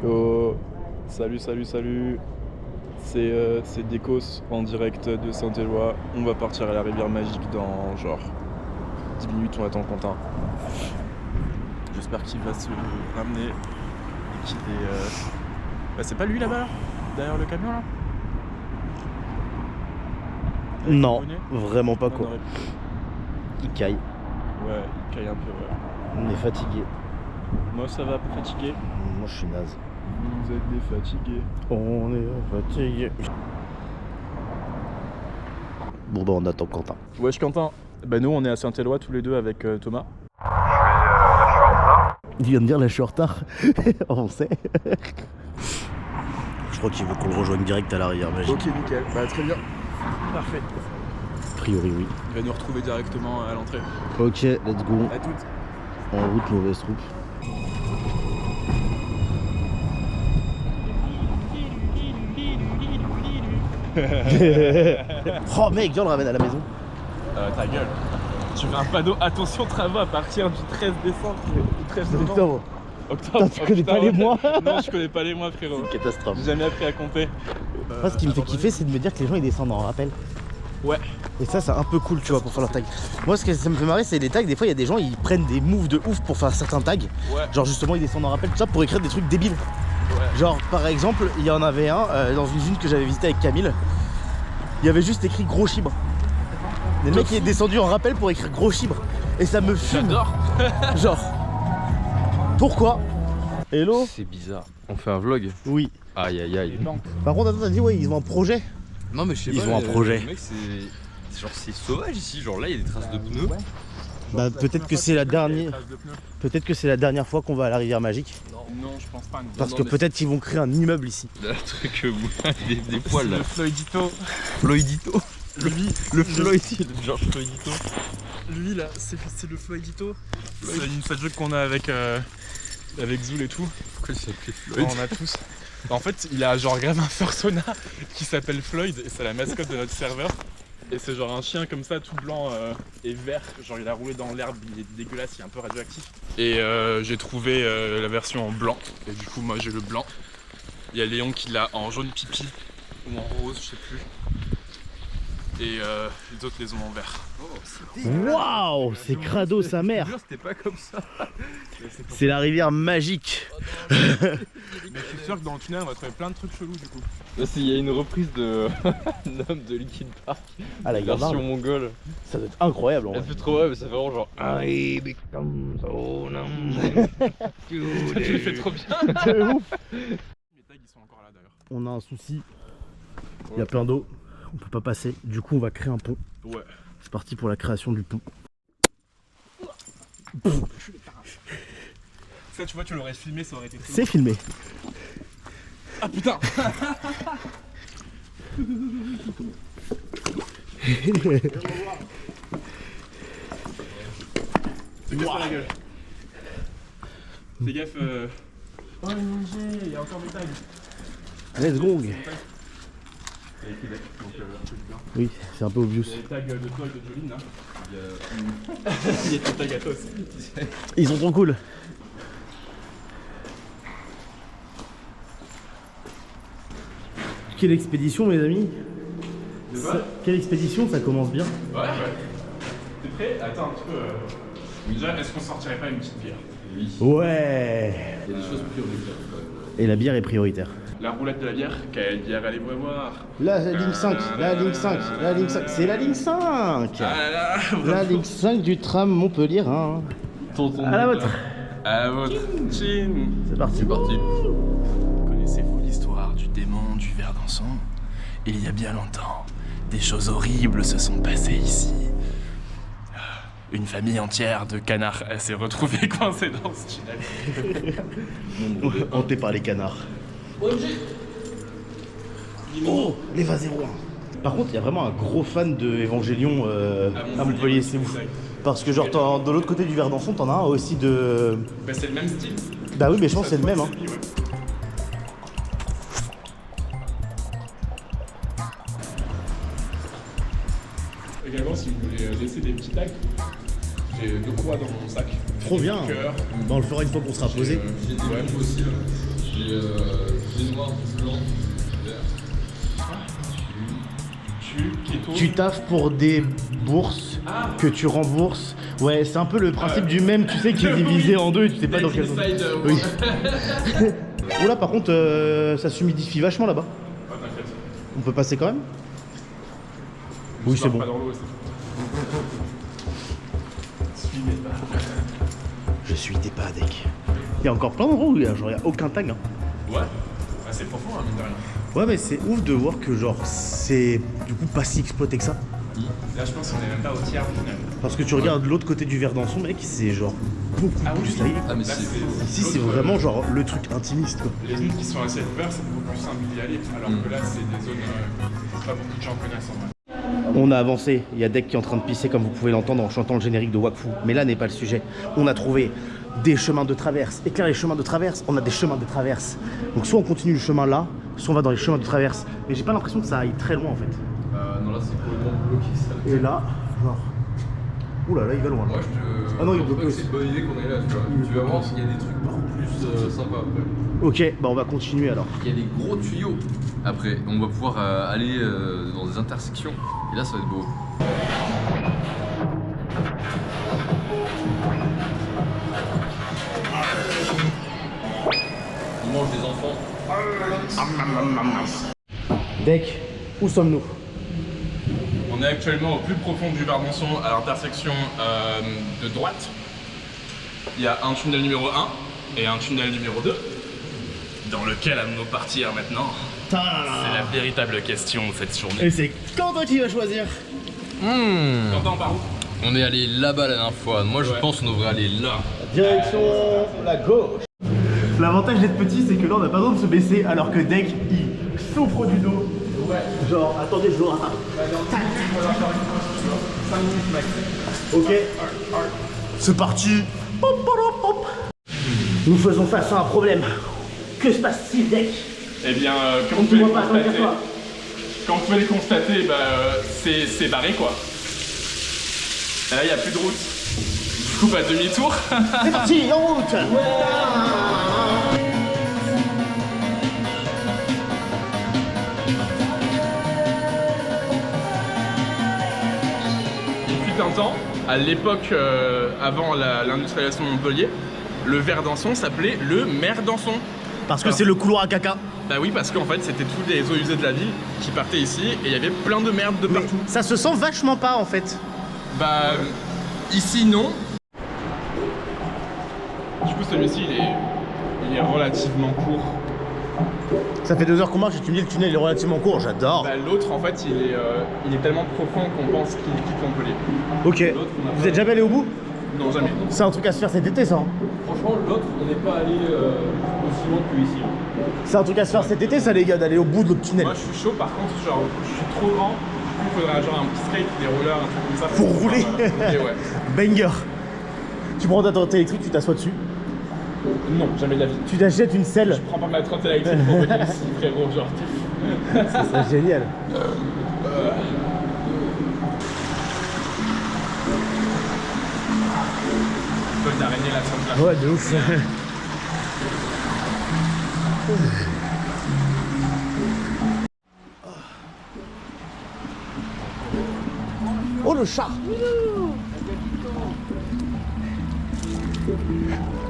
Oh, salut, salut, salut. C'est Décos en direct de Saint-Éloi. On va partir à la rivière magique dans genre 10 minutes, on attend Quentin. J'espère qu'il va se ramener et qu'il est... Bah, c'est pas lui là-bas, là derrière le camion là? Non, vraiment pas On quoi. aurait pu. Il caille. Ouais, il caille un peu, ouais. On est fatigué. Moi ça va, pas fatigué. Moi je suis naze. Vous êtes des fatigués. On est fatigué. Bon bah on attend Quentin. Wesh Quentin. Bah nous on est à Saint-Éloi tous les deux avec Thomas. Il vient de dire là je suis en retard. On sait. Je crois qu'il veut qu'on le rejoigne direct à la rivière magique. Ok nickel, bah très bien. Parfait. A priori oui. Il va nous retrouver directement à l'entrée. Ok, let's go. À toutes. En route, mauvaise troupe. Oh mec, viens on le ramène à la maison. Ta gueule. Tu fais un panneau, attention travaux à partir du 13 décembre, du 13 novembre. Octobre. Octobre. Putain, tu connais pas les mois. Non, je connais pas les mois frérot. Catastrophe. J'ai jamais appris à compter. Moi, ce qui me fait kiffer, c'est de me dire que les gens ils descendent en rappel. Ouais. Et ça, c'est un peu cool, tu vois, pour faire leur tag. Moi, ce que ça me fait marrer, c'est les tags. Des fois, il y a des gens, ils prennent des moves de ouf pour faire certains tags. Ouais. Genre, justement, ils descendent en rappel, tout ça, pour écrire des trucs débiles. Ouais. Genre, par exemple, il y en avait un dans une usine que j'avais visité avec Camille. Il y avait juste écrit gros chibre. Et le mec, il est descendu en rappel pour écrire gros chibre. Et ça me fume. J'adore. Genre, pourquoi? Hello? C'est bizarre. On fait un vlog. Oui. Aïe aïe aïe. Par contre, attends, t'as dit, ouais, ils ont un projet. Non mais je sais Ils pas. ont un projet. Mec, c'est genre c'est sauvage ici. Genre là il y a des traces de pneus. Bah, peut-être que c'est la dernière. Peut-être que c'est la dernière fois qu'on va à la rivière magique. Non, je pense pas. Parce non, que mais peut-être qu'ils vont créer un immeuble ici. Le truc des poils là. Le Floydito. Floydito. Lui, Le Floyd, le George Floydito. lui là, c'est le Floydito. C'est une inside joke qu'on a avec Zoul et tout. Pourquoi il s'appelait Floyd? On a tous. En fait, il a genre grave un persona qui s'appelle Floyd et c'est la mascotte de notre serveur. Et c'est genre un chien comme ça, tout blanc et vert. Genre il a roulé dans l'herbe, il est dégueulasse, il est un peu radioactif. Et j'ai trouvé la version en blanc. Et du coup, moi j'ai le blanc. Il y a Léon qui l'a en jaune pipi ou en rose, je sais plus. Et les autres les ont en vert. Waouh, c'est crado sa mère. Je te jure, c'était pas comme ça. C'est la rivière magique. Mais je suis sûr que dans le tunnel on va trouver plein de trucs chelous du coup. Il y a une reprise de l'homme de Linkin Park. Ah la Version garde, mongole. ça doit être incroyable en Elle vrai. fait trop ouais, mais ça fait vraiment genre I become so numb. Tu le fais trop bien. C'est ouf. Les tags ils sont encore là d'ailleurs. On a un souci. Il y a plein d'eau. On peut pas passer. Du coup, on va créer un pont. Ouais. C'est parti pour la création du pont. Ça tu vois, tu l'aurais filmé, ça aurait été très C'est filmé. Ah putain. C'est casse pas la gueule. Fais gaffe. Oh il y a encore des tags. Let's go. Il y a écrit Québec, donc un peu bizarre. Oui, c'est un peu obvious. Il y a les tags de toi et de Joline là. Il y a ton tag à toi aussi. Ils sont trop cool. Quelle expédition, mes amis. De quoi? Quelle expédition, ça commence bien. Ouais. T'es prêt? Attends un petit peu. Déjà, est-ce qu'on sortirait pas une petite bière? Oui. Ouais. Il y a des choses prioritaires. Et la bière est prioritaire. La roulette de la bière, quelle bière allez-vous voir? La ligne 5, la ligne 5, la ligne 5, c'est la ligne 5. Ah là, La ligne 5 du tram Montpellier. Hein. Tonton. À la vôtre. à votre chin. C'est parti. C'est parti. Connaissez-vous l'histoire du démon du Verdançon? Il y a bien longtemps, des choses horribles se sont passées ici. Une famille entière de canards s'est retrouvée coincée dans ce tunnel. Hanté par les canards. Oh, l'Eva 01. Par contre, il y a vraiment un gros fan de Évangélion à Montpellier, c'est ouf. Parce que genre, de l'autre côté du Verdançon, t'en as un aussi de... Bah c'est le même style. Bah oui, mais je pense que c'est le même. Hein. Également, si vous voulez laisser des petits tags, j'ai 2 croix dans mon sac. Trop bien. Cœur. Bah, on le fera une fois qu'on sera posé. J'ai des bons aussi là. J'ai Tu taffes pour des bourses que tu rembourses. Ouais, c'est un peu le principe du même, tu sais, qui est divisé en deux et tu sais pas dans quel sens. Oui. Oula, par contre, ça s'humidifie vachement là-bas. Ah, t'inquiète. On peut passer quand même? Oui, c'est bon. Pas dans l'eau, Suis-moi pas. Je suis des pas deck. Il y a encore plein d'endroits où il y a aucun tag. Hein. Ouais. Ah, c'est profond, hein, mine de rien. Ouais, mais c'est ouf de voir que genre c'est du coup pas si exploité que ça. Là, je pense qu'on est même pas au tiers au final. Parce que tu regardes l'autre côté du Verdanson, mec, c'est genre beaucoup plus taillé. Ah mais Là, c'est... Ici, c'est vraiment genre le truc intimiste quoi. Les zones qui sont assez ouvertes, c'est beaucoup plus simple d'y aller. Alors que là, c'est des zones que pas beaucoup de gens connaissent en vrai. On a avancé, il y a Deck qui est en train de pisser comme vous pouvez l'entendre en chantant le générique de Wakfu. Mais là n'est pas le sujet. On a trouvé des chemins de traverse. Et clair, les chemins de traverse, on a des chemins de traverse. Donc soit on continue le chemin là, soit on va dans les chemins de traverse. Mais j'ai pas l'impression que ça aille très loin en fait. non là c'est complètement bloqué ça. Et là, genre... Oula, là il va loin. Moi je te... Ah non, il est pense pas bloqué que c'est une bonne idée qu'on aille là, tu vois. Tu vas voir, il y a des trucs beaucoup plus sympas après. Ok, bah on va continuer alors. Il y a des gros tuyaux. Après, on va pouvoir aller dans des intersections. Et là ça va être beau. On mange des enfants. Deck, où sommes-nous? On est actuellement au plus profond du Verdanson, à l'intersection de droite. Il y a un tunnel numéro 1 et un tunnel numéro 2, dans lequel allons-nous partir maintenant? C'est la véritable question de cette journée. Et c'est Quentin qui va choisir. Quentin, par où? On est allé là-bas la dernière fois. Moi je pense qu'on devrait aller là. Direction la gauche. L'avantage d'être petit, c'est que là on n'a pas besoin de se baisser, alors que Deck il souffre du dos. Ouais. Genre, attendez, je vous rattrape. 5 minutes max. Ok. C'est parti. Hop, hop, hop. Nous faisons face à un problème. Que se passe-t-il, Deck? Eh bien, On comme ne vous pouvez le voit pas, attends, constater, toi. C'est barré quoi. Et là, il n'y a plus de route. Du coup, bah, demi-tour. C'est parti, en route. Il fut un temps, à l'époque avant l'industrialisation de Montpellier, le Verdanson s'appelait le Merdanson. Parce que c'est le couloir à caca. Bah oui, parce qu'en fait, c'était tous les eaux usées de la ville qui partaient ici et il y avait plein de merde de partout. Ça se sent vachement pas en fait. Bah, ici non. Du coup, celui-ci, il est relativement court. Ça fait 2 heures qu'on marche et tu me dis le tunnel est relativement court, j'adore. Bah, l'autre, en fait, il est tellement profond qu'on pense qu'il quitte Montpellier. Ok. L'autre, on a Vous pas- êtes jamais allé au bout? Non, jamais. C'est un truc à se faire cet été ça. Hein. Franchement l'autre on n'est pas allé aussi loin que ici. C'est un truc à se faire cet été ça les gars, d'aller au bout de l'autre tunnel. Moi, je suis chaud, par contre, genre, je suis trop grand. Du coup, il faudra genre un petit skate, des rollers, un truc comme ça. Pour rouler. rouler, ouais. Banger. Tu prends ta trotte électrique, tu t'assois dessus. Non, jamais de la vie. Tu t'achètes une selle. Je prends pas ma trotte électrique pour venir ici, frérot, genre. Ça serait génial. Toile d'araignée, la trotte là. Ouais, de ouf. Oh le chat.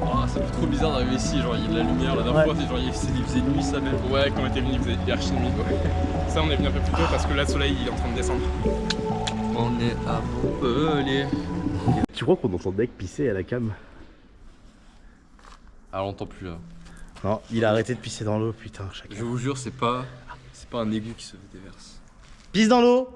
Oh, ça fait trop bizarre d'arriver ici, genre il y a de la lumière, la dernière fois c'est genre il faisait nuit ça même. Ouais, quand on était venu, il faisait archi nuit. Ça, on est venu un peu plus tôt parce que là, le soleil, il est en train de descendre. On est à Montpellier. Tu crois qu'on entend Deck pisser à la cam? Ah on l'entend plus là. Non, il a arrêté de pisser dans l'eau, putain, chacun. Je vous jure c'est pas un aigu qui se déverse. Pisse dans l'eau.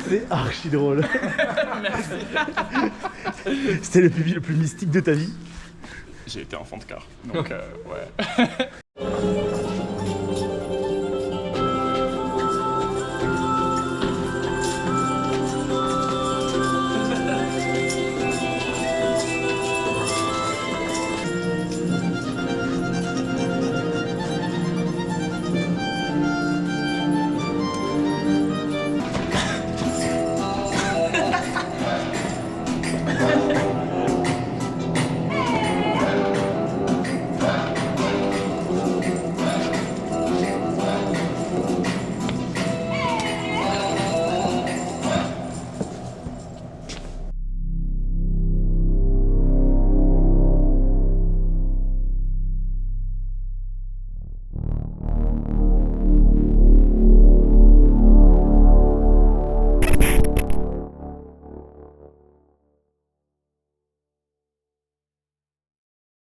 C'est archi drôle. C'était le pupille le plus mystique de ta vie. J'ai été enfant de cœur, donc ouais.